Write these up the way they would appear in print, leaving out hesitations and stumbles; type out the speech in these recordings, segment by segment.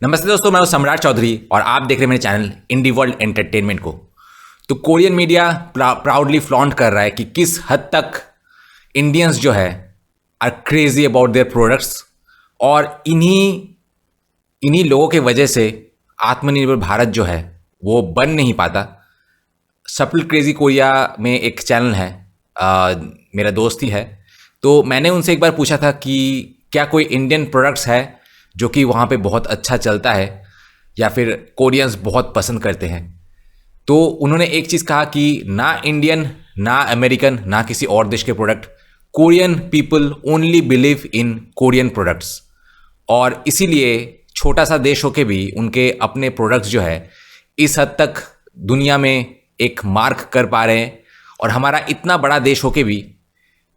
नमस्ते दोस्तों, मैं हूं सम्राट चौधरी और आप देख रहे हैं मेरे चैनल इंडी वर्ल्ड एंटरटेनमेंट को। तो कोरियन मीडिया प्राउडली फ्लॉन्ट कर रहा है कि किस हद तक इंडियंस जो है are crazy about their products, और इन्हीं लोगों के वजह से आत्मनिर्भर भारत जो है वो बन नहीं पाता। सपल क्रेजी कोरिया में एक चैनल है, मेरा दोस्त ही है, तो मैंने उनसे एक बार पूछा था कि क्या कोई इंडियन प्रोडक्ट्स है जो कि वहाँ पे बहुत अच्छा चलता है या फिर कोरियंस बहुत पसंद करते हैं। तो उन्होंने एक चीज़ कहा कि ना इंडियन, ना अमेरिकन, ना किसी और देश के product, Korean people only believe in Korean products. और इसीलिए छोटा सा देश होके भी उनके अपने प्रोडक्ट्स जो है इस हद तक दुनिया में एक मार्क कर पा रहे हैं। और हमारा इतना बड़ा देश होके भी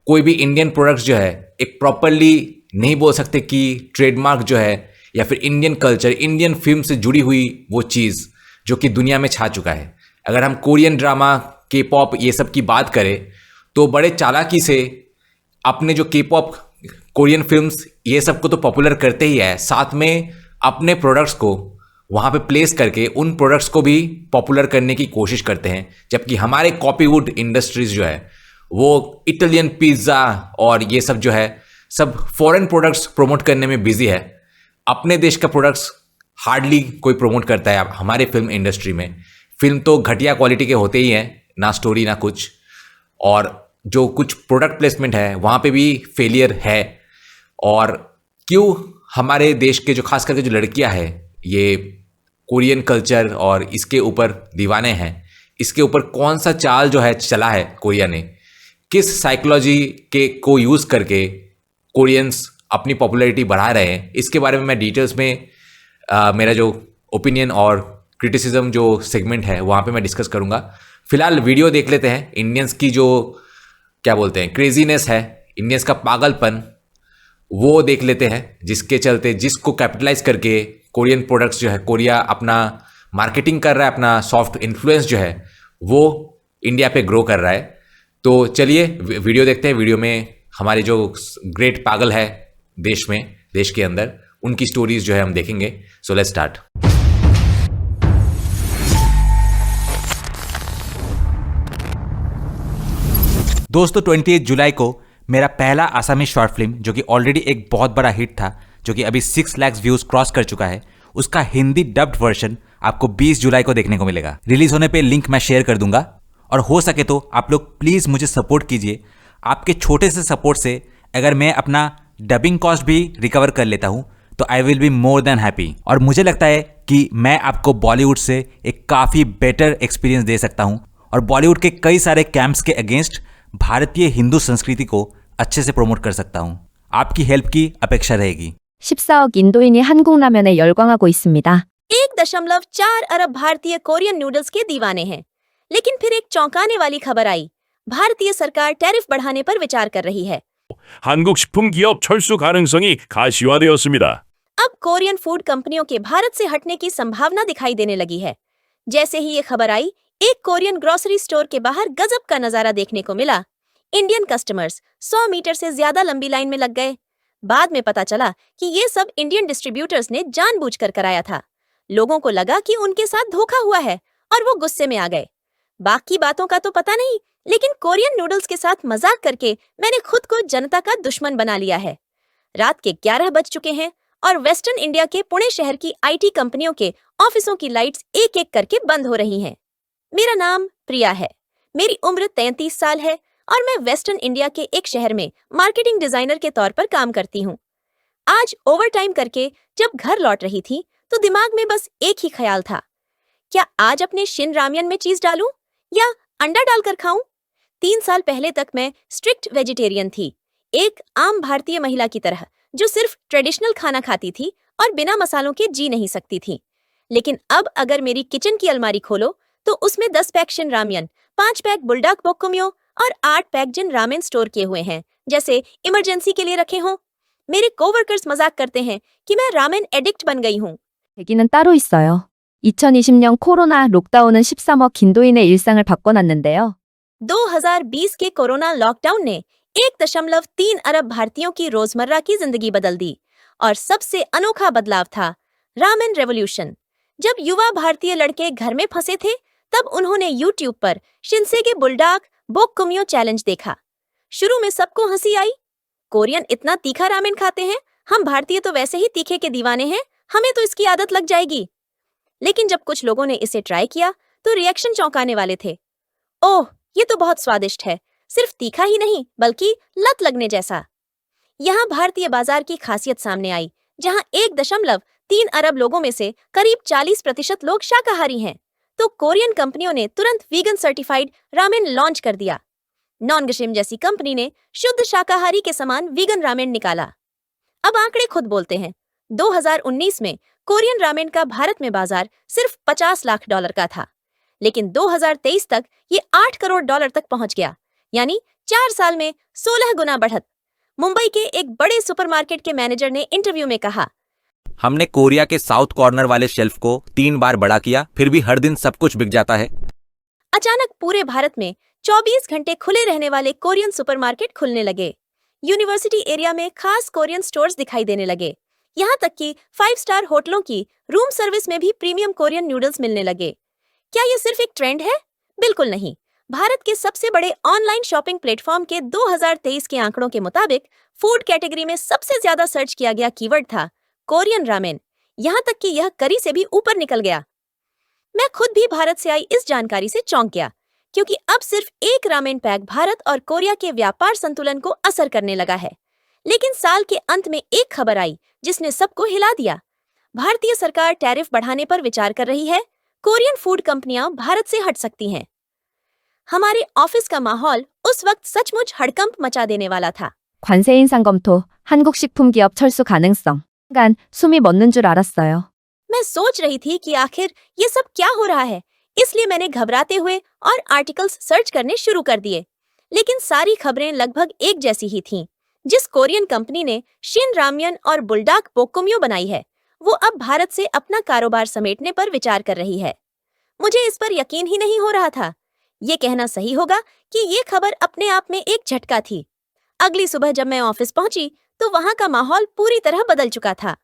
कोई भी इंडियन प्रोडक्ट्स जो है एक प्रॉपरली नहीं बोल सकते कि ट्रेडमार्क जो है या फिर इंडियन कल्चर, इंडियन फिल्म से जुड़ी हुई वो चीज़ जो कि दुनिया में छा चुका है। अगर हम कोरियन ड्रामा, के पॉप, ये सब की बात करें तो बड़े चालाकी से अपने जो के पॉप, कोरियन फिल्म्स, ये सब को तो पॉपुलर करते ही है, साथ में अपने प्रोडक्ट्स को वहाँ पे प्लेस करके उन प्रोडक्ट्स को भी पॉपुलर करने की कोशिश करते हैं। जबकि हमारे कॉपीवुड इंडस्ट्रीज जो है वो इटालियन पिज़्ज़ा और ये सब जो है सब फॉरेन प्रोडक्ट्स प्रमोट करने में बिजी है। अपने देश का प्रोडक्ट्स हार्डली कोई प्रमोट करता है। हमारे फिल्म इंडस्ट्री में फिल्म तो घटिया क्वालिटी के होते ही हैं, ना स्टोरी ना कुछ, और जो कुछ प्रोडक्ट प्लेसमेंट है वहाँ पे भी फेलियर है। और क्यों हमारे देश के जो खास करके जो लड़कियाँ हैं ये कोरियन कल्चर और इसके ऊपर दीवाने हैं, इसके ऊपर कौन सा चाल जो है चला है कोरिया ने, किस साइकोलॉजी के को यूज़ करके कोरियंस अपनी पॉपुलैरिटी बढ़ा रहे हैं, इसके बारे में मैं डिटेल्स में मेरा जो ओपिनियन और क्रिटिसिज्म जो सेगमेंट है वहाँ पे मैं डिस्कस करूँगा। फिलहाल वीडियो देख लेते हैं। इंडियंस की जो क्या बोलते हैं क्रेजीनेस है, इंडियंस का पागलपन, वो देख लेते हैं, जिसके चलते जिसको कैपिटलाइज करके कोरियन प्रोडक्ट्स जो है कोरिया अपना मार्केटिंग कर रहा है, अपना सॉफ्ट इन्फ्लुएंस जो है वो इंडिया पे ग्रो कर रहा है। तो चलिए वीडियो देखते हैं। वीडियो में हमारे जो ग्रेट पागल है देश में, देश के अंदर, उनकी स्टोरीज जो है हम देखेंगे। So let's start. दोस्तों, 28 जुलाई को मेरा पहला आसामी शॉर्ट फिल्म, जो कि ऑलरेडी एक बहुत बड़ा हिट था, जो कि अभी 6 लाख व्यूज क्रॉस कर चुका है, उसका हिंदी डब्ड वर्जन आपको 20 जुलाई को देखने को मिलेगा। रिलीज होने पे लिंक मैं शेयर कर दूंगा, और हो सके तो आप लोग प्लीज मुझे सपोर्ट कीजिए। आपके छोटे से सपोर्ट से अगर मैं अपना डबिंग कॉस्ट भी रिकवर कर लेता हूं तो I will be more than happy. और मुझे लगता है कि मैं आपको बॉलीवुड से एक काफ़ी बेटर एक्सपीरियंस दे सकता हूं, और बॉलीवुड के कई सारे कैंप्स के अगेंस्ट भारतीय हिंदू संस्कृति को अच्छे से प्रमोट कर सकता हूं। आपकी हेल्प की अपेक्षा रहेगी। 14억 인도인이 한국 라면에 열광하고 있습니다. 1.4 अरब भारतीय कोरियन नूडल्स के दीवाने हैं। लेकिन फिर एक चौंकाने वाली खबर आई। भारतीय सरकार टैरिफ बढ़ाने पर विचार कर रही है। 한국 식품 기업 철수 가능성이 가시화되었습니다. अब कोरियन फूड कंपनियों के भारत से हटने की संभावना दिखाई देने लगी है। जैसे ही ये खबर आई, एक कोरियन ग्रोसरी स्टोर के बाहर गजब का नजारा देखने को मिला। इंडियन कस्टमर्स 100 मीटर से ज्यादा लंबी लाइन में लग गए। बाद में पता चला कि ये सब इंडियन डिस्ट्रीब्यूटर्स ने जानबूझकर कराया था। लोगों को लगा कि उनके साथ धोखा हुआ है और वो गुस्से में आ गए। बाकी बातों का तो पता नहीं, लेकिन कोरियन नूडल्स के साथ मजाक करके मैंने खुद को जनता का दुश्मन बना लिया है। रात के 11 बज चुके हैं और वेस्टर्न इंडिया के पुणे शहर की आईटी कंपनियों के ऑफिसों की लाइट्स एक एक करके बंद हो रही हैं। मेरा नाम प्रिया है, मेरी उम्र 33 साल है और मैं वेस्टर्न इंडिया के एक शहर में मार्केटिंग डिजाइनर के तौर पर काम करती हूँ। आज ओवर टाइम करके जब घर लौट रही थी तो दिमाग में बस एक ही ख्याल था, क्या आज अपने शिन रामियन में चीज डालूं या अंडा डालकर खाऊं? 3 साल पहले तक मैं स्ट्रिक्ट वेजिटेरियन थी, एक आम भारतीय महिला की तरह जो सिर्फ ट्रेडिशनल खाना खाती थी और बिना मसालों के जी नहीं सकती थी। लेकिन अब अगर मेरी किचन की अलमारी खोलो तो उसमें 10 पैक शिन रामियन, 5 पैक बुलडाक बोक्कुम्यो और 8 पैक जिन रामेन स्टोर किए हुए हैं, जैसे इमरजेंसी के लिए रखे हों। मेरे कोवर्कर्स मजाक करते हैं कि मैं रामेन एडिक्ट बन गई हूँ। 얘기는 따로 있어요. 2020년 코로나 록다운은 13억 인도인의 일상을 바꿔놨는데요. 2020 के कोरोना लॉकडाउन ने 1.3 अरब भारतीयों की रोजमर्रा की जिंदगी बदल दी, और सबसे अनोखा बदलाव था रामेन रेवोल्यूशन। जब युवा भारतीय लड़के घर में फंसे थे, तब उन्होंने YouTube पर शिनसेगे बुलडाग बोककुमियो चैलेंज देखा। शुरू में सबको हंसी आई। कोरियन इतना तीखा रामेन खाते हैं, हम भारतीय तो वैसे ही तीखे के दीवाने हैं, हमें तो इसकी आदत लग जाएगी। लेकिन जब कुछ लोगों ने इसे ट्राई किया तो रिएक्शन चौंकाने वाले थे। ओह, ये तो बहुत स्वादिष्ट है, सिर्फ तीखा ही नहीं बल्कि लत लगने जैसा। यहाँ भारतीय बाजार की खासियत सामने आई, जहाँ 1.3 अरब लोगों में से करीब 40% लोग शाकाहारी हैं, तो कोरियन कंपनियों ने तुरंत वीगन सर्टिफाइड रामेन लॉन्च कर दिया। नॉनगशिम जैसी कंपनी ने शुद्ध शाकाहारी के समान वीगन रामेन निकाला। अब आंकड़े खुद बोलते हैं। 2019 में कोरियन रामेन का भारत में बाजार सिर्फ $50 लाख का था, लेकिन 2023 तक ये $8 करोड़ तक पहुंच गया, यानी 4 साल में 16 गुना बढ़त। मुंबई के एक बड़े सुपरमार्केट के मैनेजर ने इंटरव्यू में कहा, हमने कोरिया के साउथ कॉर्नर वाले शेल्फ को 3 बार बड़ा किया, फिर भी हर दिन सब कुछ बिक जाता है। अचानक पूरे भारत में 24 घंटे खुले रहने वाले कोरियन सुपरमार्केट खुलने लगे। यूनिवर्सिटी एरिया में खास कोरियन स्टोर्स दिखाई देने लगे। यहाँ तक कि 5 स्टार होटलों की रूम सर्विस में भी प्रीमियम कोरियन नूडल्स मिलने लगे। क्या ये सिर्फ एक ट्रेंड है? बिल्कुल नहीं। भारत के सबसे बड़े ऑनलाइन शॉपिंग प्लेटफॉर्म के 2023 के आंकड़ों के मुताबिक फूड कैटेगरी में सबसे ज्यादा सर्च किया गया कीवर्ड था कोरियन रामेन। यहाँ तक कि यह करी से भी ऊपर निकल गया। मैं खुद भी भारत से आई इस जानकारी से चौंक गया, क्योंकि अब सिर्फ एक रामेन पैक भारत और कोरिया के व्यापार संतुलन को असर करने लगा है। लेकिन साल के अंत में एक खबर आई जिसने सबको हिला दिया। भारतीय सरकार टैरिफ बढ़ाने पर विचार कर रही है। कोरियन फूड कंपनियां भारत से हट सकती हैं। हमारे ऑफिस का माहौल उस वक्त सचमुच हड़कंप मचा देने वाला था। 관세 인상 검토, 한국 식품 기업 철수 가능성. 순간 숨이 멎는 줄 알았어요. मैं सोच रही थी कि आखिर ये सब क्या हो रहा है, इसलिए मैंने घबराते हुए और आर्टिकल्स सर्च करने शुरू कर दिए। लेकिन सारी खबरें लगभग एक जैसी ही थीं। जिस कोरियन कंपनी ने शिन रामयन और बुलडाग बोककुमियो बनाई है, वो अब भारत से अपना कारोबार समेटने पर विचार कर रही है। मुझे इस पर यकीन ही नहीं हो रहा था। ये कहना सही होगा कि ये खबर अपने आप में एक झटका थी। अगली सुबह जब मैं ऑफिस पहुंची तो वहां का माहौल पूरी तरह बदल चुका था।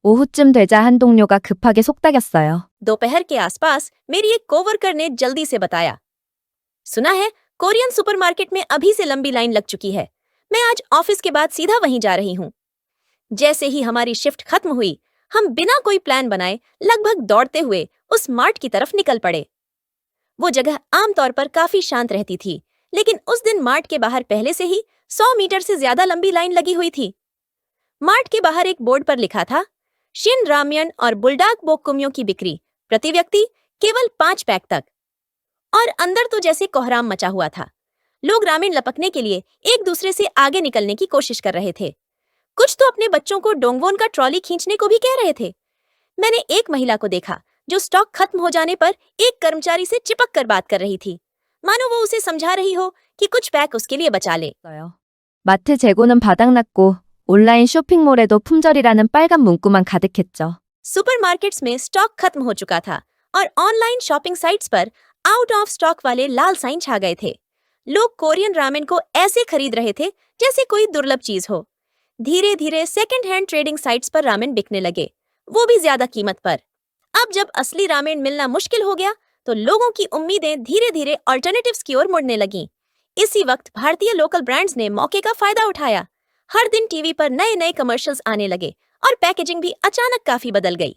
오후쯤 되자 한 동료가 급하게 속닥였어요. दोपहर के आसपास मेरी एक कोवर्कर ने जल्दी से बताया, सुना है कोरियन सुपरमार्केट में अभी से लंबी लाइन लग चुकी है। मैं आज ऑफिस के बाद सीधा वहीं जा रही हूँ। जैसे ही हमारी शिफ्ट खत्म हुई, हम बिना कोई प्लान बनाए लगभग दौड़ते हुए उस मार्ट की तरफ निकल पड़े। वो जगह आमतौर पर काफी शांत रहती थी, लेकिन उस दिन मार्ट के बाहर पहले से ही 100 मीटर से ज्यादा लंबी लाइन लगी हुई थी। मार्ट के बाहर एक बोर्ड पर लिखा था, शिन रामयन और बुलडाग बोककुमियो की बिक्री प्रति व्यक्ति केवल 5 पैक तक। और अंदर तो जैसे कोहराम मचा हुआ था। लोग रामेन लपकने के लिए एक दूसरे से आगे निकलने की कोशिश कर रहे थे। कुछ तो अपने बच्चों को डोंगवोन का ट्रॉली खींचने को भी कह रहे थे। मैंने एक महिला को देखा जो स्टॉक खत्म हो जाने पर एक कर्मचारी से चिपक कर बात कर रही थी, मानो वो उसे समझा रही हो कि कुछ पैक उसके लिए बचा ले। 마트 재고는 바닥났고 온라인 쇼핑몰에도 품절이라는 빨간 문구만 가득했죠. सुपरमार्केट्स में स्टॉक खत्म हो चुका था और ऑनलाइन शॉपिंग साइट्स पर आउट ऑफ स्टॉक वाले लाल साइन छा गए थे। लोग कोरियन रामेन को ऐसे खरीद रहे थे जैसे कोई दुर्लभ चीज हो। धीरे धीरे सेकंड हैंड ट्रेडिंग साइट्स पर रामेन बिकने लगे, वो भी ज्यादा कीमत पर। अब जब असली रामेन मिलना मुश्किल हो गया तो लोगों की उम्मीदें धीरे धीरे अल्टरनेटिव्स की ओर मुड़ने लगीं। इसी वक्त भारतीय लोकल ब्रांड्स ने मौके का फायदा उठाया। हर दिन टीवी पर नए नए कमर्शियल्स आने लगे और पैकेजिंग भी अचानक काफी बदल गई।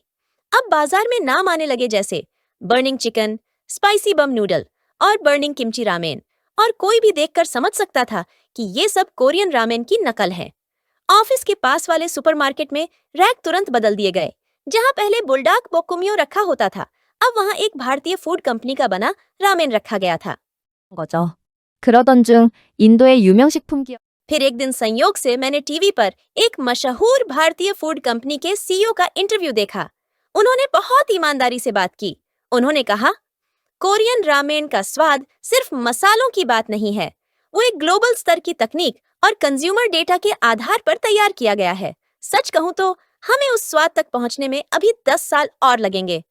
अब बाजार में नाम आने लगे जैसे बर्निंग चिकन, स्पाइसी बम नूडल और बर्निंग किमची रामेन, और कोई भी देखकर समझ सकता था कि ये सब कोरियन रामेन की नकल है। ऑफिस के पास वाले सुपरमार्केट में रैक तुरंत बदल दिए गए। जहां पहले बुलडाग बोककुमियो रखा होता था, अब वहां एक भारतीय फूड कंपनी का बना रामेन रखा गया था। 거죠. 그러던 중 인도의 유명 식품 기업 फिर एक दिन संयोग से मैंने टीवी पर एक मशहूर भारतीय फूड कंपनी के सीईओ का इंटरव्यू देखा। उन्होंने बहुत ईमानदारी से बात की। उन्होंने कहा, कोरियन रामेन का स्वाद सिर्फ मसालों की बात नहीं है, वो एक ग्लोबल स्तर की तकनीक और कंज्यूमर डेटा के आधार पर तैयार किया गया है। सच कहूं तो हमें उस स्वाद तक पहुंचने में अभी 10 साल और लगेंगे।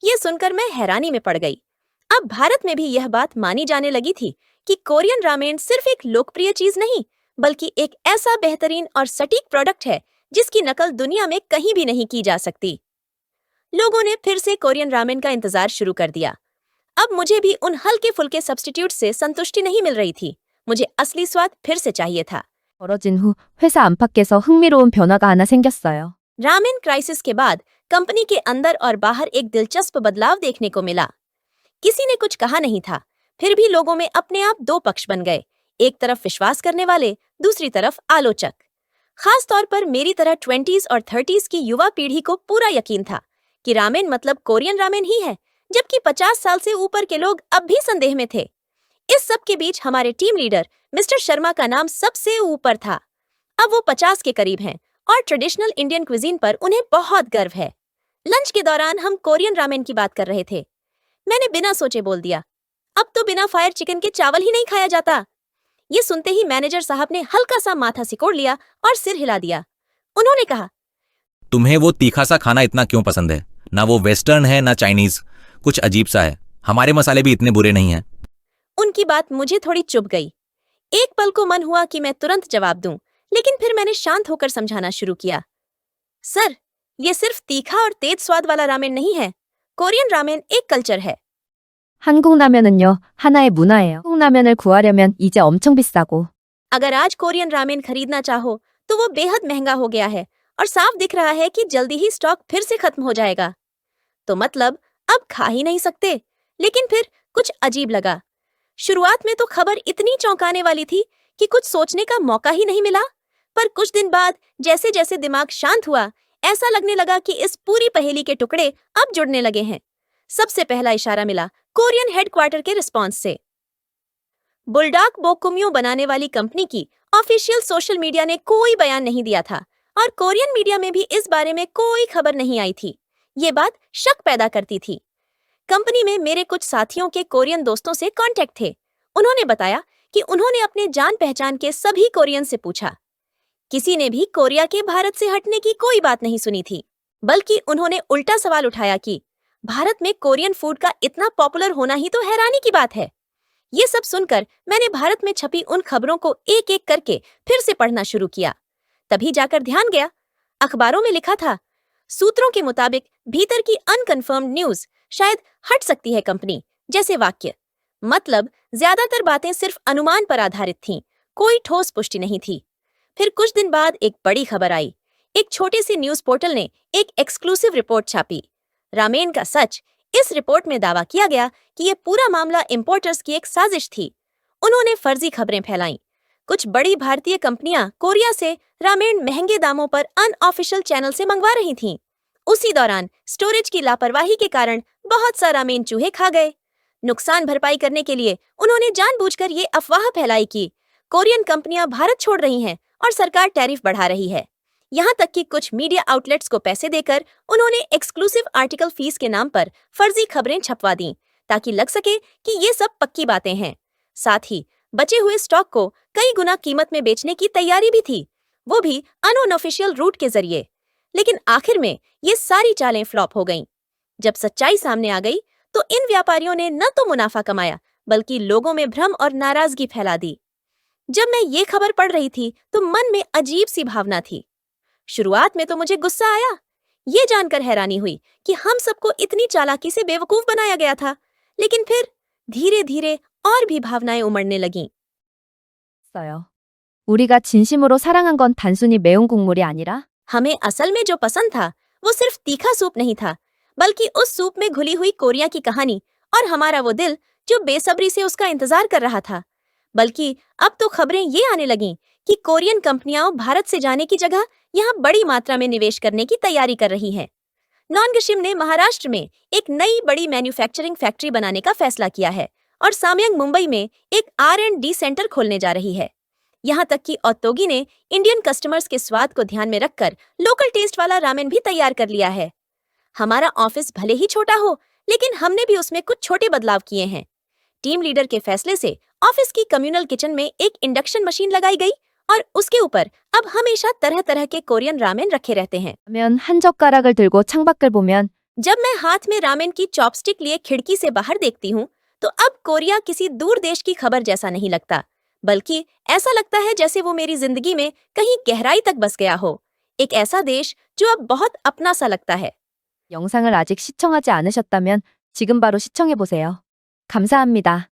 ये सुनकर मैं हैरानी में पड़ गई। अब भारत में भी यह बात मानी जाने लगी थी कि कोरियन रामेन सिर्फ एक लोकप्रिय चीज नहीं, बल्कि एक ऐसा बेहतरीन और सटीक प्रोडक्ट है जिसकी नकल दुनिया में कहीं भी नहीं की जा सकती। लोगों ने फिर से कोरियन रामेन का इंतजार शुरू कर दिया। अब मुझे भी उन हल्के फुल्के सब्स्टिट्यूट से संतुष्टि नहीं मिल रही थी। मुझे असली स्वाद फिर से चाहिए था। 벌어진 후 회사 안팎에서 흥미로운 변화가 하나 생겼어요. रामेन क्राइसिस के बाद कंपनी के अंदर और बाहर एक दिलचस्प बदलाव देखने को मिला। किसी ने कुछ कहा नहीं था, फिर भी लोगों में अपने आप दो पक्ष बन गए, एक तरफ विश्वास करने वाले, दूसरी तरफ आलोचक। खास तौर पर मेरी तरह 20s और 30s की युवा पीढ़ी को पूरा यकीन था कि रामेन मतलब कोरियन रामेन ही है, जबकि 50 साल से ऊपर के लोग अब भी संदेह में थे। इस सब के बीच हमारे टीम लीडर मिस्टर शर्मा का नाम सबसे ऊपर था। अब वो 50 के करीब हैं और ट्रेडिशनल इंडियन क्विजीन पर उन्हें बहुत गर्व है। लंच के दौरान हम कोरियन रामेन की बात कर रहे थे। मैंने बिना सोचे बोल दिया, अब तो बिना फायर चिकन के चावल ही नहीं खाया जाता। ये सुनते ही मैनेजर साहब ने हल्का सा माथा सिकोड़ लिया और सिर हिला दिया। उन्होंने कहा, तुम्हें वो तीखा सा खाना इतना क्यों पसंद है? ना वो वेस्टर्न है ना चाइनीज, कुछ अजीब सा है। हमारे मसाले भी इतने बुरे नहीं हैं। उनकी बात मुझे थोड़ी चुभ गई। एक पल को मन हुआ कि मैं तुरंत जवाब दूं, लेकिन फिर मैंने शांत होकर समझाना शुरू किया। सर, ये सिर्फ तीखा और तेज स्वाद वाला रामेन नहीं है। कोरियन रामेन एक कल्चर है। 한국 라면은요, 하나의 문화예요. 한국 라면을 구하려면 이제 엄청 비싸고 अगर आज कोरियन रामेन खरीदना चाहो तो वो बेहद महंगा हो गया है और साफ दिख रहा है कि जल्दी ही स्टॉक फिर से खत्म हो जाएगा। तो मतलब अब खा ही नहीं सकते। लेकिन फिर कुछ अजीब लगा। शुरुआत में तो खबर इतनी चौंकाने वाली थी कि कुछ सोचने का मौका ही नहीं मिला, पर कुछ दिन बाद जैसे जैसे दिमाग शांत हुआ, ऐसा लगने लगा कि इस पूरी पहेली के टुकड़े अब जुड़ने लगे हैं। सबसे पहला इशारा मिला कोरियन हेडक्वार्टर के रिस्पॉन्स से। बुलडॉग बोकुम्यो बनाने वाली कंपनी की ऑफिशियल सोशल मीडिया ने कोई बयान नहीं दिया था और कोरियन मीडिया में भी इस बारे में कोई खबर नहीं आई थी। ये बात शक पैदा करती थी। कंपनी में मेरे कुछ साथियों के कोरियन दोस्तों से कांटेक्ट थे। उन्होंने बताया कि उन्होंने अपने जान पहचान के सभी कोरियन से पूछा। किसी ने भी कोरिया के भारत से हटने की कोई बात नहीं सुनी थी, बल्कि उन्होंने उल्टा सवाल उठाया कि भारत में कोरियन फूड का इतना पॉपुलर होना ही तो हैरानी की बात है। ये सब सुनकर मैंने भारत में छपी उन खबरों को एक एक करके फिर से पढ़ना शुरू किया। तभी जाकर ध्यान गया, अखबारों में लिखा था, सूत्रों के मुताबिक भीतर की अनकन्फर्म्ड न्यूज, शायद हट सकती है कंपनी, जैसे वाक्य। मतलब ज्यादातर बातें सिर्फ अनुमान पर आधारित थीं, कोई ठोस पुष्टि नहीं थी। फिर कुछ दिन बाद एक बड़ी खबर आई। एक छोटे से न्यूज पोर्टल ने एक एक्सक्लूसिव रिपोर्ट छापी, रामेन का सच। इस रिपोर्ट में दावा किया गया कि ये पूरा मामला इंपोर्टर्स की एक साजिश थी। उन्होंने फर्जी खबरें फैलाईं। कुछ बड़ी भारतीय कंपनियां कोरिया से रामेन महंगे दामों पर अनऑफिशियल चैनल से मंगवा रही थीं। उसी दौरान स्टोरेज की लापरवाही के कारण बहुत सा रामेन चूहे खा गए। नुकसान भरपाई करने के लिए उन्होंने जानबूझकर ये अफवाह फैलाई कि कोरियन कंपनियां भारत छोड़ रही हैं और सरकार टैरिफ बढ़ा रही है। यहाँ तक कि कुछ मीडिया आउटलेट्स को पैसे देकर उन्होंने एक्सक्लूसिव आर्टिकल फीस के नाम पर फर्जी खबरें छपवा दी, ताकि लग सके कि ये सब पक्की बातें हैं। साथ ही बचे हुए स्टॉक को कई गुना कीमत में बेचने की तैयारी भी थी, वो भी अनऑफिशियल रूट के जरिए। लेकिन आखिर में ये सारी चालें फ्लॉप हो गईं। जब सच्चाई सामने आ गई तो इन व्यापारियों ने न तो मुनाफा कमाया, बल्कि लोगों में भ्रम और नाराजगी फैला दी। जब मैं ये खबर पढ़ रही थी तो मन में अजीब सी भावना थी। शुरुआत में तो मुझे गुस्सा आया, ये जानकर हैरानी हुई कि हम सबको इतनी चालाकी से बेवकूफ बनाया गया था। लेकिन फिर धीरे धीरे और भी भावनाएं उमड़ने लगीं। 어요. 우리가 진심으로 사랑한 건 단순히 매운 국물이 아니라 हमें असल में जो पसंद था वो सिर्फ तीखा सूप नहीं था, बल्कि उस सूप में घुली हुई कोरिया की कहानी और हमारा वो दिल जो बेसब्री से उसका इंतजार कर रहा था। बल्कि अब तो खबरें ये आने लगीं कि कोरियन कंपनियां भारत से जाने की जगह यहाँ बड़ी मात्रा में निवेश करने की तैयारी कर रही हैं। नॉनगशिम ने महाराष्ट्र में एक नई बड़ी मैन्युफैक्चरिंग फैक्ट्री बनाने का फैसला किया है और सामयंग मुंबई में एक R&D सेंटर खोलने जा रही है। यहाँ तक कि औद्योगी ने इंडियन कस्टमर्स के स्वाद को ध्यान में रखकर लोकल टेस्ट वाला रामेन भी तैयार कर लिया है। हमारा ऑफिस भले ही छोटा हो, लेकिन हमने भी उसमें कुछ छोटे बदलाव किए हैं। टीम लीडर के फैसले से ऑफिस की कम्युनल किचन में एक इंडक्शन मशीन लगाई गई और उसके ऊपर अब हमेशा तरह तरह के कोरियन रामेन रखे रहते हैं। 라면 한 젓가락을 들고 창밖을 보면 जब मैं हाथ में रामेन की चॉपस्टिक लिए खिड़की से बाहर देखती हूँ तो अब कोरिया किसी दूर देश की खबर जैसा नहीं लगता, बल्कि ऐसा लगता है जैसे वो मेरी जिंदगी में कहीं गहराई तक बस गया हो। एक ऐसा देश जो अब बहुत अपना सा लगता है। 영상을 아직 시청하지 않으셨다면 지금 바로 시청해 보세요. 감사합니다.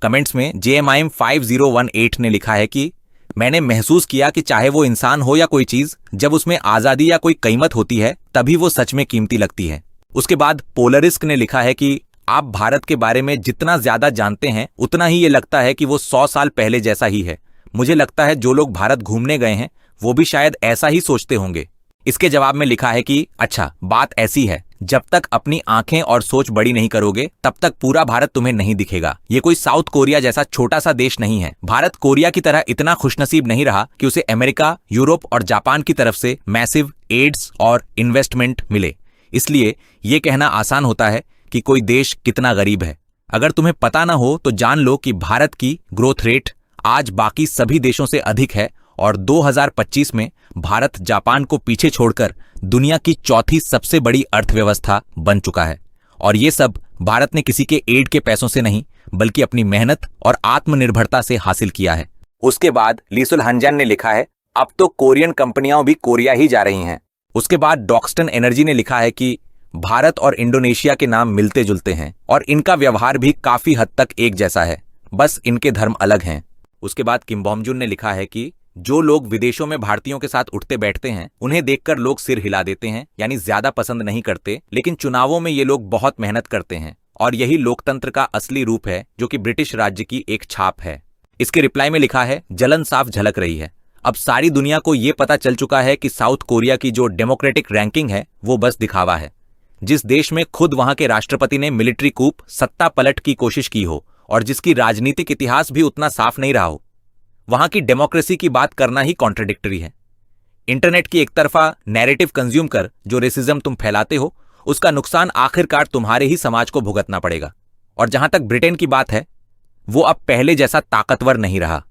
कमेंट्स में JMIM 5018 ने लिखा है कि मैंने महसूस किया कि चाहे वो इंसान हो या कोई चीज, जब उसमें आजादी या कोई कीमत होती है तभी वो सच में कीमती लगती है। उसके बाद पोलरिस्क ने लिखा है कि आप भारत के बारे में जितना ज्यादा जानते हैं उतना ही ये लगता है कि वो 100 साल पहले जैसा ही है। मुझे लगता है जो लोग भारत घूमने गए हैं वो भी शायद ऐसा ही सोचते होंगे। इसके जवाब में लिखा है कि अच्छा, बात ऐसी है, जब तक अपनी आंखें और सोच बड़ी नहीं करोगे तब तक पूरा भारत तुम्हें नहीं दिखेगा। ये कोई साउथ कोरिया जैसा छोटा सा देश नहीं है। भारत कोरिया की तरह इतना खुशनसीब नहीं रहा कि उसे अमेरिका, यूरोप और जापान की तरफ से मैसिव एड्स और इन्वेस्टमेंट मिले। इसलिए ये कहना आसान होता है कि कोई देश कितना गरीब है। अगर तुम्हें पता ना हो तो जान लो कि भारत की ग्रोथ रेट आज बाकी सभी देशों से अधिक है और 2025 में भारत जापान को पीछे छोड़कर दुनिया की चौथी सबसे बड़ी अर्थव्यवस्था बन चुका है। और ये सब भारत ने किसी के एड के पैसों से नहीं बल्कि अपनी मेहनत और आत्मनिर्भरता से हासिल किया है। उसके बाद लीसुल हंजन ने लिखा है अब तो कोरियन कंपनियां भी कोरिया ही जा रही हैं। उसके बाद डॉक्स्टन एनर्जी ने लिखा है कि भारत और इंडोनेशिया के नाम मिलते जुलते हैं और इनका व्यवहार भी काफी हद तक एक जैसा है, बस इनके धर्म अलग हैं। उसके बाद किम बॉमजुन ने लिखा है कि जो लोग विदेशों में भारतीयों के साथ उठते बैठते हैं उन्हें देखकर लोग सिर हिला देते हैं, यानी ज्यादा पसंद नहीं करते, लेकिन चुनावों में ये लोग बहुत मेहनत करते हैं और यही लोकतंत्र का असली रूप है जो कि ब्रिटिश राज्य की एक छाप है। इसके रिप्लाई में लिखा है जलन साफ झलक रही है। अब सारी दुनिया को यह पता चल चुका है कि साउथ कोरिया की जो डेमोक्रेटिक रैंकिंग है वो बस दिखावा है। जिस देश में खुद वहां के राष्ट्रपति ने मिलिट्री कूप, सत्ता पलट की कोशिश की हो और जिसकी राजनीतिक इतिहास भी उतना साफ नहीं रहा हो, वहां की डेमोक्रेसी की बात करना ही कॉन्ट्रडिक्टरी है। इंटरनेट की एक तरफा नैरेटिव कंज्यूम कर जो रेसिज्म तुम फैलाते हो उसका नुकसान आखिरकार तुम्हारे ही समाज को भुगतना पड़ेगा। और जहां तक ब्रिटेन की बात है, वो अब पहले जैसा ताकतवर नहीं रहा।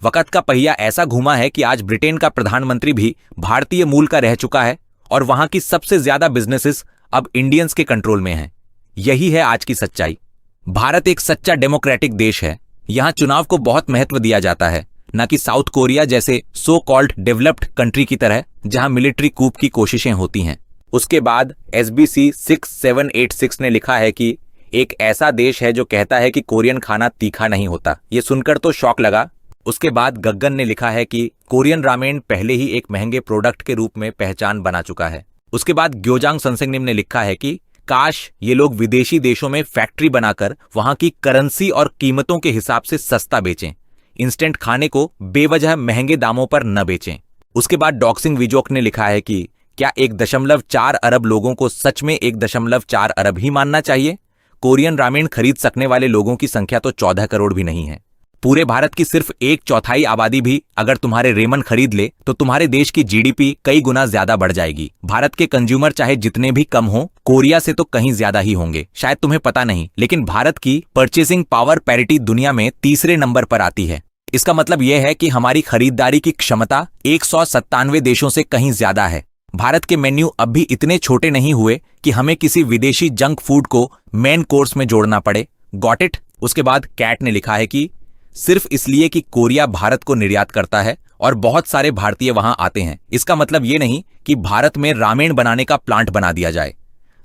वक्त का पहिया ऐसा घूमा है कि आज ब्रिटेन का प्रधानमंत्री भी भारतीय मूल का रह चुका है और वहां की सबसे ज्यादा बिजनेसेस अब इंडियंस के कंट्रोल में हैं। यही है आज की सच्चाई। भारत एक सच्चा डेमोक्रेटिक देश है। यहां चुनाव को बहुत महत्व दिया जाता है, न कि साउथ कोरिया जैसे सो कॉल्ड डेवलप्ड कंट्री की तरह जहां मिलिट्री कूप की कोशिशें होती हैं। उसके बाद SBC 6786 ने लिखा है कि एक ऐसा देश है जो कहता है कि कोरियन खाना तीखा नहीं होता। ये सुनकर तो शौक लगा। उसके बाद गगन ने लिखा है कि कोरियन रामेन पहले ही एक महंगे प्रोडक्ट के रूप में पहचान बना चुका है। उसके बाद ग्योजांग सनसेंगनिम ने लिखा है कि काश ये लोग विदेशी देशों में फैक्ट्री बनाकर वहां की करेंसी और कीमतों के हिसाब से सस्ता बेचें, इंस्टेंट खाने को बेवजह महंगे दामों पर न बेचें। उसके बाद डॉक्सिंग विजोक ने लिखा है कि क्या 1.4 अरब लोगों को सच में 1.4 अरब ही मानना चाहिए? कोरियन रामेन खरीद सकने वाले लोगों की संख्या तो 14 करोड़ भी नहीं है। पूरे भारत की सिर्फ 1/4 आबादी भी अगर तुम्हारे रेमन खरीद ले तो तुम्हारे देश की GDP कई गुना ज्यादा बढ़ जाएगी। भारत के कंज्यूमर चाहे जितने भी कम हो, कोरिया से तो कहीं ज्यादा ही होंगे। शायद तुम्हें पता नहीं, लेकिन भारत की परचेसिंग पावर पैरिटी दुनिया में तीसरे नंबर पर आती है। इसका मतलब यह है कि हमारी खरीदारी की क्षमता 197 देशों से कहीं ज्यादा है। भारत के मेन्यू अब भी इतने छोटे नहीं हुए कि हमें किसी विदेशी जंक फूड को मेन कोर्स में जोड़ना पड़े। Got it? उसके बाद कैट ने लिखा है कि सिर्फ इसलिए कि कोरिया भारत को निर्यात करता है और बहुत सारे भारतीय वहां आते हैं, इसका मतलब ये नहीं कि भारत में रामेन बनाने का प्लांट बना दिया जाए।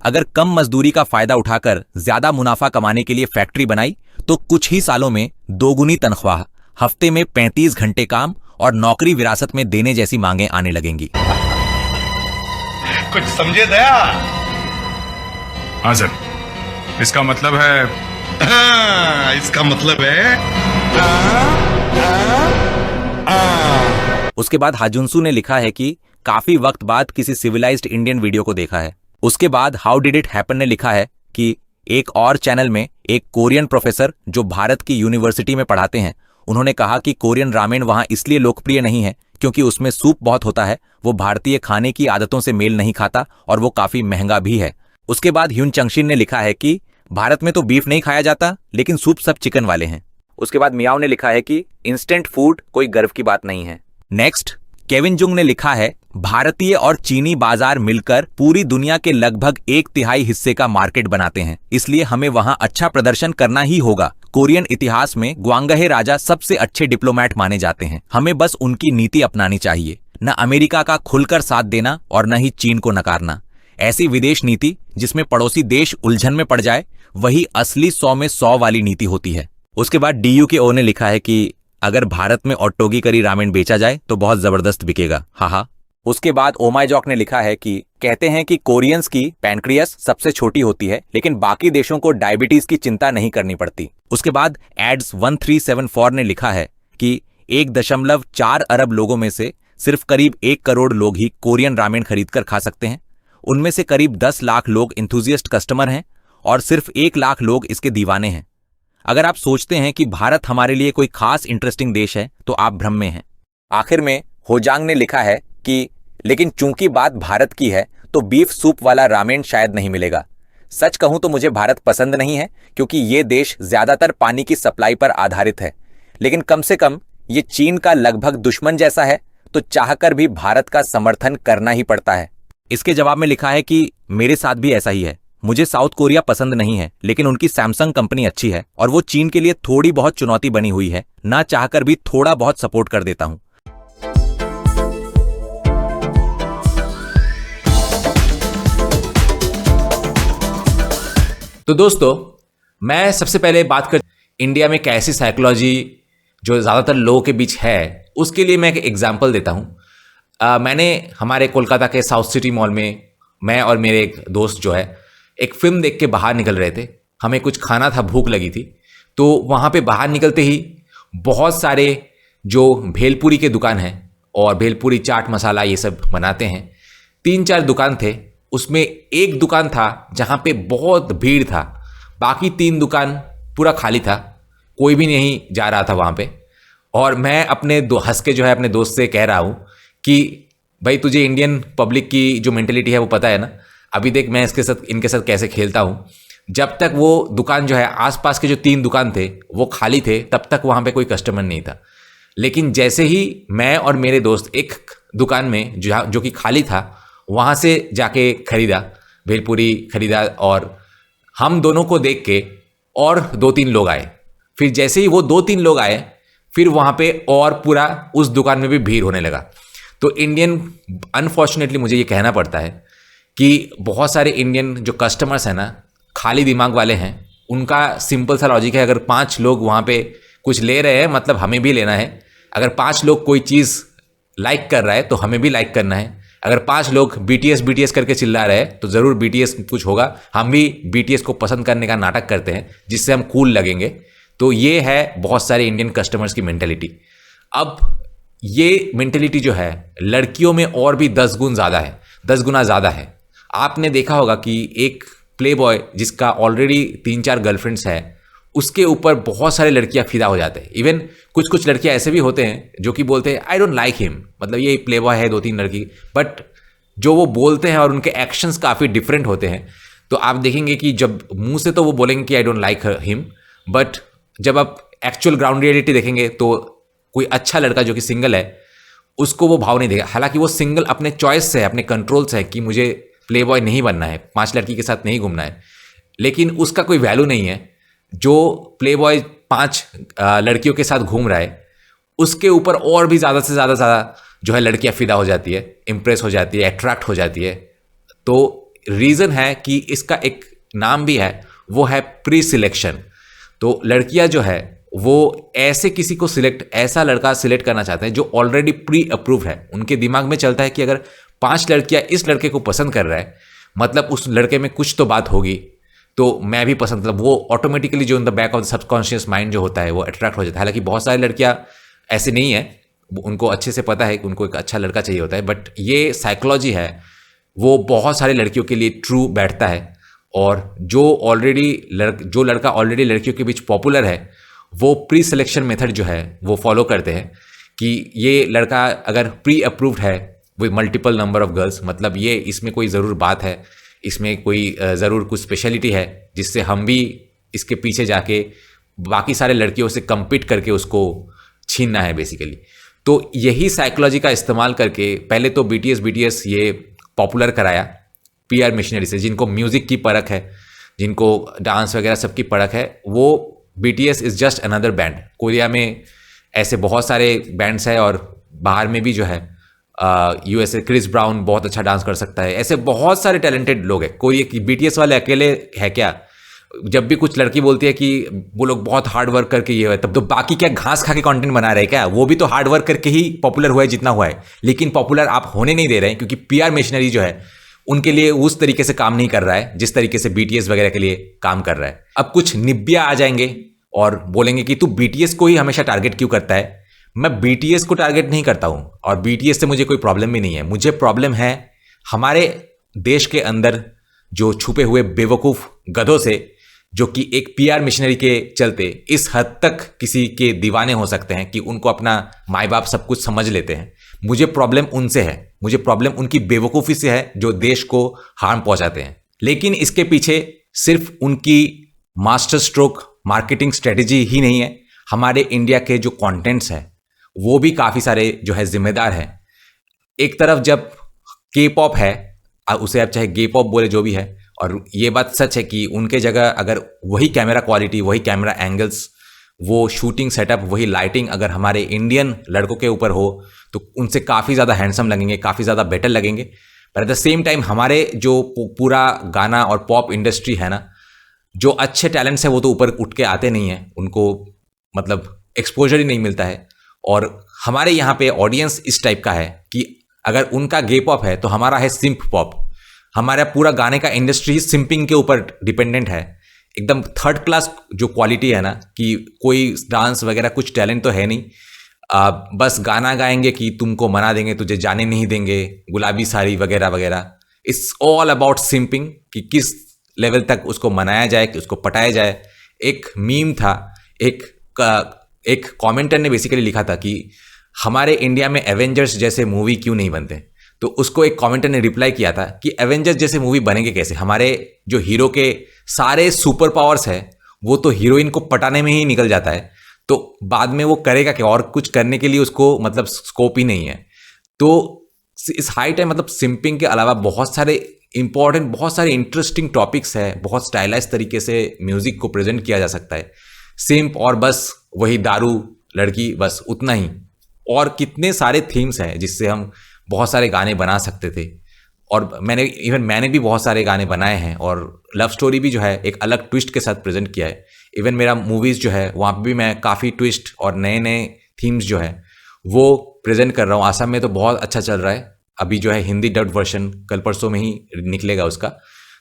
अगर कम मजदूरी का फायदा उठाकर ज्यादा मुनाफा कमाने के लिए फैक्ट्री बनाई तो कुछ ही सालों में दोगुनी तनख्वाह, हफ्ते में 35 घंटे काम और नौकरी विरासत में देने जैसी मांगें आने लगेंगी। कुछ समझे दया? हाँ सर, इसका मतलब है इसका मतलब है उसके बाद हाजुनसू ने लिखा है कि काफी वक्त बाद किसी सिविलाइज्ड इंडियन वीडियो को देखा है। उसके बाद हाउ डिड इट हैपन ने लिखा है कि एक और चैनल में एक कोरियन प्रोफेसर जो भारत की यूनिवर्सिटी में पढ़ाते हैं, उन्होंने कहा कि कोरियन रामेन वहां इसलिए लोकप्रिय नहीं है क्योंकि उसमें सूप बहुत होता है, वो भारतीय खाने की आदतों से मेल नहीं खाता और वो काफी महंगा भी है। उसके बाद ह्यून चंगशिन ने लिखा है कि भारत में तो बीफ नहीं खाया जाता लेकिन सूप सब चिकन वाले हैं। उसके बाद मियाओ ने लिखा है कि इंस्टेंट फूड कोई गर्व की बात नहीं है। नेक्स्ट केविन जुंग ने लिखा है भारतीय और चीनी बाजार मिलकर पूरी दुनिया के लगभग 1/3 हिस्से का मार्केट बनाते हैं, इसलिए हमें वहां अच्छा प्रदर्शन करना ही होगा। कोरियन इतिहास में ग्वांगहे राजा सबसे अच्छे डिप्लोमैट माने जाते हैं। हमें बस उनकी नीति अपनानी चाहिए, न अमेरिका का खुलकर साथ देना और न ही चीन को नकारना। ऐसी विदेश नीति जिसमें पड़ोसी देश उलझन में पड़ जाए, वही असली 100 में 100 वाली नीति होती है। उसके बाद DUKO ने लिखा है कि अगर भारत में ऑटोगी करी रामेन बेचा जाए तो बहुत जबरदस्त बिकेगा, हाहा। उसके बाद ओमाइजॉक ने लिखा है कि कहते हैं कि कोरियंस की पैनक्रियास सबसे छोटी होती है, लेकिन बाकी देशों को डायबिटीज की चिंता नहीं करनी पड़ती। उसके बाद एड्स 1374 ने लिखा है कि 1.4 अरब लोगों में से सिर्फ करीब 1 करोड़ लोग ही कोरियन रामेन खरीदकर खा सकते हैं। उनमें से करीब 10 लाख लोग इंथुजियस्ट कस्टमर हैं और सिर्फ 1 लाख लोग इसके दीवाने हैं। अगर आप सोचते हैं कि भारत हमारे लिए कोई खास इंटरेस्टिंग देश है तो आप भ्रम में हैं। आखिर में होजांग ने लिखा है कि लेकिन चूंकि बात भारत की है तो बीफ सूप वाला रामेन शायद नहीं मिलेगा। सच कहूं तो मुझे भारत पसंद नहीं है, क्योंकि ये देश ज्यादातर पानी की सप्लाई पर आधारित है, लेकिन कम से कम ये चीन का लगभग दुश्मन जैसा है, तो चाहकर भी भारत का समर्थन करना ही पड़ता है। इसके जवाब में लिखा है कि मेरे साथ भी ऐसा ही है। मुझे साउथ कोरिया पसंद नहीं है, लेकिन उनकी सैमसंग कंपनी अच्छी है और वो चीन के लिए थोड़ी बहुत चुनौती बनी हुई है। ना चाहकर भी थोड़ा बहुत सपोर्ट कर देता हूं। तो दोस्तों, मैं सबसे पहले बात कर इंडिया में कैसी साइकोलॉजी जो ज़्यादातर लोगों के बीच है, उसके लिए मैं एक एग्जांपल देता हूँ। मैंने हमारे कोलकाता के साउथ सिटी मॉल में मैं और मेरे एक दोस्त जो है एक फ़िल्म देख के बाहर निकल रहे थे। हमें कुछ खाना था, भूख लगी थी, तो वहाँ पे बाहर निकलते ही बहुत सारे जो भेलपूरी के दुकान हैं और भेलपूरी चाट मसाला ये सब बनाते हैं, 3-4 दुकान थे। उसमें एक दुकान था जहाँ पे बहुत भीड़ था, बाकी 3 दुकान पूरा खाली था, कोई भी नहीं जा रहा था वहाँ पे। और मैं अपने हंस के जो है अपने दोस्त से कह रहा हूँ कि भाई तुझे इंडियन पब्लिक की जो मेंटेलिटी है वो पता है ना। अभी देख मैं इनके साथ कैसे खेलता हूँ। जब तक वो दुकान जो है आसपास के जो 3 दुकान थे वो खाली थे, तब तक वहाँ पे कोई कस्टमर नहीं था। लेकिन जैसे ही मैं और मेरे दोस्त एक दुकान में जो कि खाली था वहाँ से जाके खरीदा, भेलपूरी खरीदा, और हम दोनों को देख के और 2-3 लोग आए। फिर जैसे ही वो 2-3 लोग आए, फिर वहाँ पे और पूरा उस दुकान में भी भीड़ होने लगा। तो अनफॉर्चुनेटली मुझे ये कहना पड़ता है कि बहुत सारे इंडियन जो कस्टमर्स हैं ना, खाली दिमाग वाले हैं। उनका सिंपल सा लॉजिक है, अगर 5 लोग वहाँ पे कुछ ले रहे हैं मतलब हमें भी लेना है। अगर 5 लोग कोई चीज़ लाइक कर रहा है तो हमें भी लाइक करना है। अगर 5 लोग BTS करके चिल्ला रहे हैं तो ज़रूर BTS कुछ होगा, हम भी BTS को पसंद करने का नाटक करते हैं जिससे हम कूल लगेंगे। तो ये है बहुत सारे इंडियन कस्टमर्स की मेंटेलिटी। अब ये मेंटेलिटी जो है लड़कियों में और भी 10 गुना ज़्यादा है। आपने देखा होगा कि एक प्लेबॉय जिसका ऑलरेडी 3-4 गर्लफ्रेंड्स है, उसके ऊपर बहुत सारे लड़कियां फिदा हो जाते हैं। इवन कुछ लड़कियां ऐसे भी होते हैं जो कि बोलते हैं आई डोंट लाइक हिम, मतलब ये प्लेबॉय है 2-3 लड़की, बट जो वो बोलते हैं और उनके एक्शंस काफ़ी डिफरेंट होते हैं। तो आप देखेंगे कि जब मुंह से तो वो बोलेंगे कि I don't like him, but जब आप एक्चुअल ग्राउंड रियलिटी देखेंगे तो कोई अच्छा लड़का जो कि सिंगल है उसको वो भाव नहीं देगा। हालांकि वो सिंगल अपने चॉइस से है, अपने कंट्रोल से है कि मुझे प्लेबॉय नहीं बनना है, 5 लड़की के साथ नहीं घूमना है, लेकिन उसका कोई वैल्यू नहीं है। जो प्लेबॉय 5 लड़कियों के साथ घूम रहा है उसके ऊपर और भी ज़्यादा से ज़्यादा जो है लड़कियां फिदा हो जाती है, इम्प्रेस हो जाती है, अट्रैक्ट हो जाती है। तो रीज़न है कि इसका एक नाम भी है, वो है प्री सिलेक्शन। तो लड़कियां जो है वो ऐसे किसी को ऐसा लड़का सिलेक्ट करना चाहते हैं जो ऑलरेडी प्री अप्रूव्ड है। उनके दिमाग में चलता है कि अगर 5 लड़कियां इस लड़के को पसंद कर रहा है, मतलब उस लड़के में कुछ तो बात होगी, तो मैं भी पसंद, मतलब वो ऑटोमेटिकली जो in the back of the subconscious mind जो होता है वो अट्रैक्ट हो जाता है। हालांकि बहुत सारी लड़कियां ऐसे नहीं है, उनको अच्छे से पता है कि उनको एक अच्छा लड़का चाहिए होता है, बट ये साइकोलॉजी है वो बहुत सारी लड़कियों के लिए ट्रू बैठता है। और जो लड़का ऑलरेडी लड़कियों के बीच पॉपुलर है वो प्री सिलेक्शन मेथड जो है वो फॉलो करते हैं कि ये लड़का अगर प्री अप्रूव्ड है with multiple number of girls, मतलब ये इसमें कोई ज़रूर बात है, इसमें कोई ज़रूर कुछ स्पेशलिटी है जिससे हम भी इसके पीछे जाके बाकी सारे लड़कियों से कम्पीट करके उसको छीनना है बेसिकली। तो यही साइकोलॉजी का इस्तेमाल करके पहले तो BTS ये पॉपुलर कराया PR मशीनरी से, जिनको म्यूज़िक की परख है, जिनको डांस वगैरह सबकी परख है, वो BTS is just another band. Korea में ऐसे बहुत सारे बैंड्स हैं और बाहर में भी जो है USA क्रिस ब्राउन बहुत अच्छा डांस कर सकता है, ऐसे बहुत सारे टैलेंटेड लोग हैं। कोरिया की BTS वाले अकेले है क्या? जब भी कुछ लड़की बोलती है कि वो लोग बहुत हार्ड वर्क करके ये है, तब तो बाकी क्या घास खा के कंटेंट बना रहे हैं क्या? वो भी तो हार्ड वर्क करके ही पॉपुलर हुआ है जितना हुआ है, लेकिन पॉपुलर आप होने नहीं दे रहे हैं क्योंकि PR मशीनरी जो है उनके लिए उस तरीके से काम नहीं कर रहा है जिस तरीके से BTS वगैरह के लिए काम कर रहा है। अब कुछ निब्बिया आ जाएंगे और बोलेंगे कि तू BTS को ही हमेशा टारगेट क्यों करता है? मैं BTS को टारगेट नहीं करता हूं और BTS से मुझे कोई प्रॉब्लम भी नहीं है। मुझे प्रॉब्लम है हमारे देश के अंदर जो छुपे हुए बेवकूफ़ गधों से, जो कि एक PR मशीनरी के चलते इस हद तक किसी के दीवाने हो सकते हैं कि उनको अपना माँ बाप सब कुछ समझ लेते हैं। मुझे प्रॉब्लम उनसे है, मुझे प्रॉब्लम उनकी बेवकूफ़ी से है जो देश को हार्म पहुंचाते हैं। लेकिन इसके पीछे सिर्फ उनकी मास्टर स्ट्रोक मार्केटिंग स्ट्रेटेजी ही नहीं है, हमारे इंडिया के जो कंटेंट्स हैं वो भी काफ़ी सारे जो है जिम्मेदार हैं। एक तरफ जब K-pop है, उसे आप चाहे गे पॉप बोले, जो भी है, और ये बात सच है कि उनके जगह अगर वही कैमरा क्वालिटी, वही कैमरा एंगल्स, वो शूटिंग सेटअप, वही लाइटिंग अगर हमारे इंडियन लड़कों के ऊपर हो तो उनसे काफ़ी ज़्यादा हैंडसम लगेंगे, काफ़ी ज़्यादा बेटर लगेंगे। पर एट द सेम टाइम हमारे जो पूरा गाना और पॉप इंडस्ट्री है ना, जो अच्छे टैलेंट्स हैं वो तो ऊपर उठ के आते नहीं हैं, उनको मतलब एक्सपोजर ही नहीं मिलता है। और हमारे यहाँ पे ऑडियंस इस टाइप का है कि अगर उनका गे पॉप है तो हमारा है सिंप पॉप। हमारा पूरा गाने का इंडस्ट्री सिंपिंग के ऊपर डिपेंडेंट है, एकदम थर्ड क्लास जो क्वालिटी है ना, कि कोई डांस वगैरह कुछ टैलेंट तो है नहीं, बस गाना गाएंगे कि तुमको मना देंगे, तुझे जाने नहीं देंगे, गुलाबी साड़ी वगैरह वगैरह। इट्स ऑल अबाउट सिंपिंग, कि किस लेवल तक उसको मनाया जाए, कि उसको पटाया जाए। एक मीम था, एक कमेंटर ने बेसिकली लिखा था कि हमारे इंडिया में एवेंजर्स जैसे मूवी क्यों नहीं बनते। तो उसको एक कमेंटर ने रिप्लाई किया था कि एवेंजर्स जैसे मूवी बनेंगे कैसे? हमारे जो हीरो के सारे सुपर पावर्स है वो तो हीरोइन को पटाने में ही निकल जाता है, तो बाद में वो करेगा क्या? और कुछ करने के लिए उसको मतलब स्कोप ही नहीं है। तो इस हाई टाइम मतलब सिंपिंग के अलावा बहुत सारे इंपॉर्टेंट, बहुत सारे इंटरेस्टिंग टॉपिक्स है, बहुत स्टाइलाइज तरीके से म्यूजिक को प्रेजेंट किया जा सकता है। सिंप और बस वही दारू, लड़की, बस उतना ही। और कितने सारे थीम्स हैं जिससे हम बहुत सारे गाने बना सकते थे, और मैंने भी बहुत सारे गाने बनाए हैं, और लव स्टोरी भी जो है एक अलग ट्विस्ट के साथ प्रेजेंट किया है। इवन मेरा मूवीज़ जो है वहाँ पे भी मैं काफ़ी ट्विस्ट और नए नए थीम्स जो है वो प्रेजेंट कर रहा हूँ। आसाम में तो बहुत अच्छा चल रहा है, अभी जो है हिंदी डब्ड वर्जन कल परसों में ही निकलेगा उसका।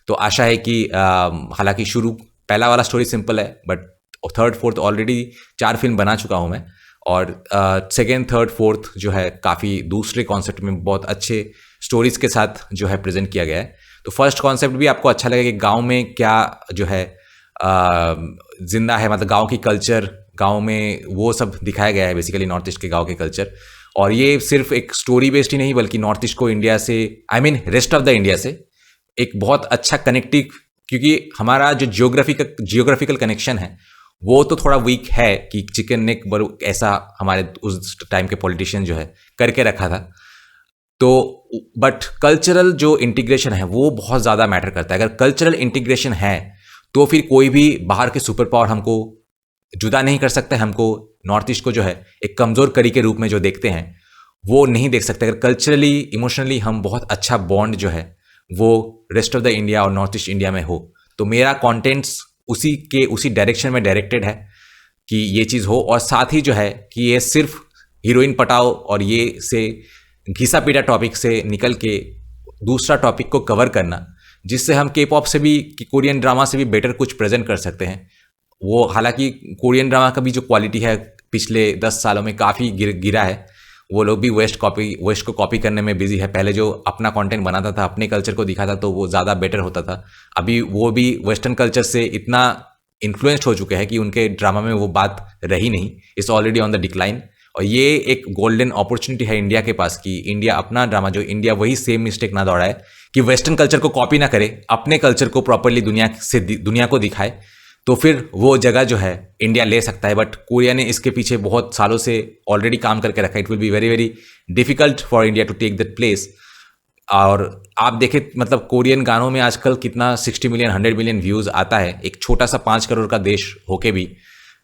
तो आशा है कि हालांकि पहला वाला स्टोरी सिंपल है, but third fourth already 4 film बना चुका हूँ मैं, और सेकेंड थर्ड फोर्थ जो है काफ़ी दूसरे कॉन्सेप्ट में बहुत अच्छे स्टोरीज़ के साथ जो है प्रेजेंट किया गया है। तो फर्स्ट कॉन्सेप्ट भी आपको अच्छा लगेगा कि गांव में क्या जो है जिंदा है, मतलब गांव की कल्चर, गांव में वो सब दिखाया गया है, बेसिकली नॉर्थ ईस्ट के गांव के कल्चर। और ये सिर्फ एक स्टोरी बेस्ड ही नहीं, बल्कि नॉर्थ ईस्ट को इंडिया से, रेस्ट ऑफ द इंडिया से एक बहुत अच्छा कनेक्टिव, क्योंकि हमारा जो जियोग्राफिकल कनेक्शन है वो तो थोड़ा वीक है कि चिकन नेक ऐसा हमारे उस टाइम के पॉलिटिशियन जो है करके रखा था। तो बट कल्चरल जो इंटीग्रेशन है वो बहुत ज़्यादा मैटर करता है। अगर कल्चरल इंटीग्रेशन है तो फिर कोई भी बाहर के सुपर पावर हमको जुदा नहीं कर सकता है। हमको नॉर्थ ईस्ट को जो है एक कमज़ोर कड़ी के रूप में जो देखते हैं वो नहीं देख सकते। अगर कल्चरली, इमोशनली हम बहुत अच्छा बॉन्ड जो है वो रेस्ट ऑफ द इंडिया और नॉर्थ ईस्ट इंडिया में हो, तो मेरा कॉन्टेंट्स उसी डायरेक्शन में डायरेक्टेड है कि ये चीज़ हो। और साथ ही जो है कि ये सिर्फ हीरोइन पटाओ और ये से घिसा पीटा टॉपिक से निकल के दूसरा टॉपिक को कवर करना, जिससे हम K-pop से भी, कोरियन ड्रामा से भी बेटर कुछ प्रेजेंट कर सकते हैं। वो हालांकि कोरियन ड्रामा का भी जो क्वालिटी है पिछले 10 सालों में काफ़ी गिरा है। वो लोग भी वेस्ट को कॉपी करने में बिजी है। पहले जो अपना कंटेंट बनाता था, अपने कल्चर को दिखाता, तो वो ज़्यादा बेटर होता था। अभी वो भी वेस्टर्न कल्चर से इतना इन्फ्लुएंस्ड हो चुके हैं कि उनके ड्रामा में वो बात रही नहीं। It's already on the decline. और ये एक गोल्डन अपॉर्चुनिटी है इंडिया के पास कि इंडिया अपना ड्रामा, जो इंडिया वही सेम मिस्टेक ना दोहराए कि वेस्टर्न कल्चर को कॉपी ना करे, अपने कल्चर को प्रॉपरली दुनिया को दिखाए, तो फिर वो जगह जो है इंडिया ले सकता है। बट कोरिया ने इसके पीछे बहुत सालों से ऑलरेडी काम करके रखा है। It will be very very difficult for India to take that place. और आप देखें मतलब कोरियन गानों में आजकल कितना 60 मिलियन 100 मिलियन व्यूज़ आता है, एक छोटा सा 5 करोड़ का देश होके भी।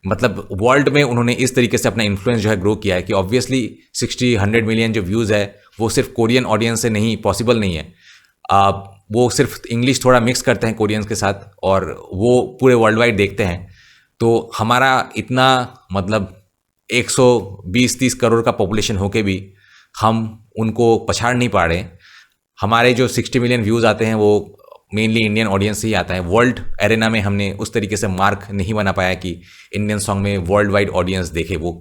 मतलब वर्ल्ड में उन्होंने इस तरीके से अपना इन्फ्लुएंस जो है ग्रो किया है कि ऑब्वियसली 60-100 मिलियन जो व्यूज़ है वो सिर्फ कोरियन ऑडियंस से नहीं पॉसिबल नहीं है। वो सिर्फ इंग्लिश थोड़ा मिक्स करते हैं कोरियंस के साथ और वो पूरे वर्ल्ड वाइड देखते हैं। तो हमारा इतना मतलब 120-30 करोड़ का पॉपुलेशन होके भी हम उनको पछाड़ नहीं पा रहे। हमारे जो 60 मिलियन व्यूज़ आते हैं वो मेनली इंडियन ऑडियंस से ही आता है। वर्ल्ड एरेना में हमने उस तरीके से मार्क नहीं बना पाया कि इंडियन सॉन्ग में वर्ल्ड वाइड ऑडियंस देखे। वो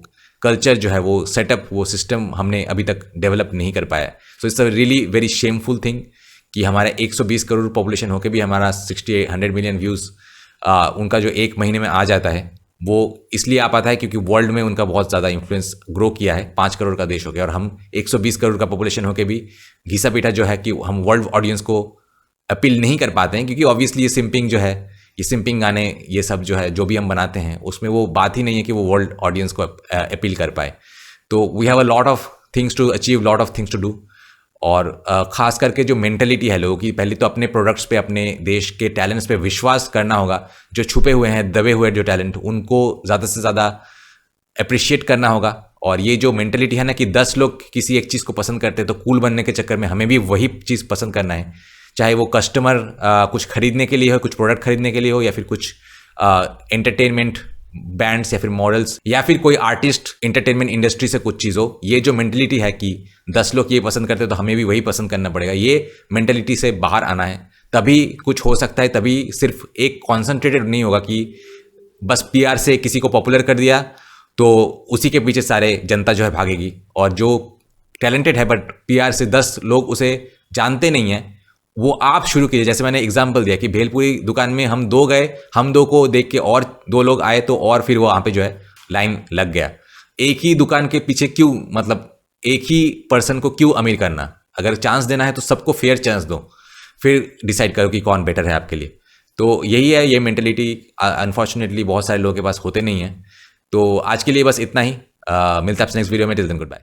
कल्चर जो है, वो सेटअप, वो सिस्टम हमने अभी तक डेवलप नहीं कर पाया। So it's a really very shameful thing कि हमारे 120 करोड़ पॉपुलेशन होकर भी हमारा 60-100 मिलियन व्यूज़ उनका जो एक महीने में आ जाता है वो इसलिए आ पाता है क्योंकि वर्ल्ड में उनका बहुत ज़्यादा इन्फ्लुएंस ग्रो किया है। 5 करोड़ का देश हो गया और हम 120 करोड़ का पॉपुलेशन होकर भी घिसा पीटा जो है कि हम वर्ल्ड ऑडियंस को अपील नहीं कर पाते हैं। क्योंकि ऑब्वियसली ये सिंपिंग जो है, ये सिंपिंग गाने, ये सब जो है जो भी हम बनाते हैं उसमें वो बात ही नहीं है कि वो वर्ल्ड ऑडियंस को अपील कर पाए। तो we have a lot of things to achieve, lot of things to do. और ख़ास करके जो मेंटलिटी है लोगों की, पहले तो अपने प्रोडक्ट्स पे, अपने देश के टैलेंट्स पे विश्वास करना होगा। जो छुपे हुए हैं, दबे हुए जो टैलेंट, उनको ज़्यादा से ज़्यादा अप्रिशिएट करना होगा। और ये जो मेंटलिटी है ना कि 10 लोग किसी एक चीज़ को पसंद करते हैं तो कूल बनने के चक्कर में हमें भी वही चीज़ पसंद करना है। चाहे वो कस्टमर कुछ खरीदने के लिए हो, कुछ प्रोडक्ट खरीदने के लिए हो, या फिर कुछ एंटरटेनमेंट बैंड्स, या फिर मॉडल्स, या फिर कोई आर्टिस्ट एंटरटेनमेंट इंडस्ट्री से कुछ चीज़ हो। ये जो मेंटलिटी है कि 10 लोग ये पसंद करते हैं तो हमें भी वही पसंद करना पड़ेगा, ये मेंटलिटी से बाहर आना है। तभी कुछ हो सकता है। तभी सिर्फ एक कॉन्सेंट्रेटेड नहीं होगा कि बस पीआर से किसी को पॉपुलर कर दिया तो उसी के पीछे सारे जनता जो है भागेगी। और जो टैलेंटेड है बट पीआर से 10 लोग उसे जानते नहीं हैं, वो आप शुरू कीजिए। जैसे मैंने एग्जांपल दिया कि भेलपुरी दुकान में हम 2 गए, हम 2 को देख के और 2 लोग आए तो और फिर वो वहाँ पे जो है लाइन लग गया। एक ही दुकान के पीछे क्यों, मतलब एक ही पर्सन को क्यों अमीर करना? अगर चांस देना है तो सबको फेयर चांस दो, फिर डिसाइड करो कि कौन बेटर है आपके लिए। तो यही है, ये मेंटलिटी अनफॉर्चुनेटली बहुत सारे लोगों के पास होते नहीं है। तो आज के लिए बस इतना ही। मिलता है आपसे नेक्स्ट वीडियो में। Till then good bye.